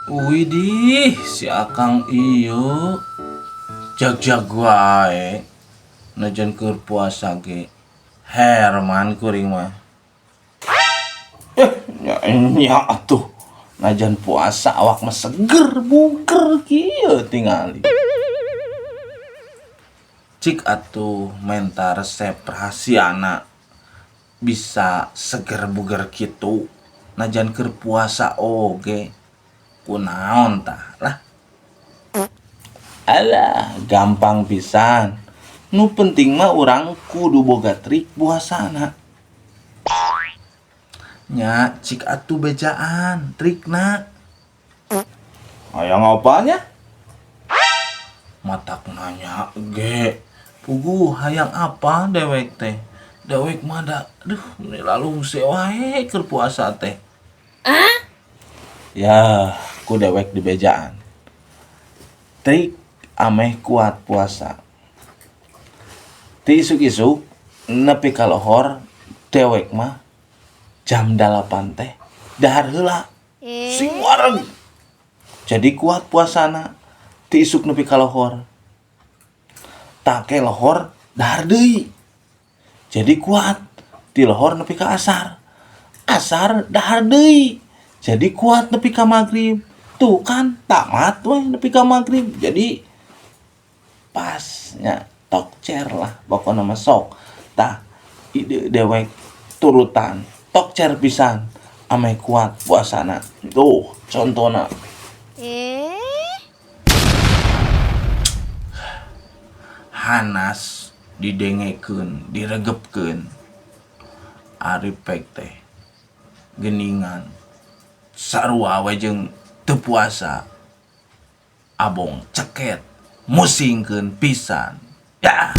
Widih, si Akang iyo jag-jag wae najan keur puasa ge. Herman kuring mah. Nya atuh. Najan puasa awak mah seger buger kieu tingali. Cik atuh menta resep rahasiana bisa seger buger kitu najan keur puasa oge. Kunaon tah lah. Alah, gampang pisan. Nu penting mah urang kudu boga trik puasana. Nya, cik atuh bejaan trikna. Hayang apanya? Matak nanya ge. Puguh hayang apa dewek teh? Dewek mah da, lalu wae keur puasa teh. Ya, ku dewek di bejaan. Trik ameh kuat puasa. Ti isuk-isuk nepi ka lohor dewek mah jam 8 teh dahar heula. Sing wareg. Jadi kuat puasana. Ti isuk nepi ka lohor. Take lohor dahar deui. Jadi kuat. Ti lohor nepi ka asar. Asar dahar deui. Jadi kuat nepi ka magrib. Tuh kan tamat weh nepi ka magrib. Jadi pasnya tok cer lah pokona mah sok. Tah ide dewek turutan tok cer pisan ame kuat puasana. Tuh contona. Hanas didengekeun, diregepkeun. Ari pek teh geningan sarua we jeung teu puasa. Abong ceket musingkeun pisan. Ya.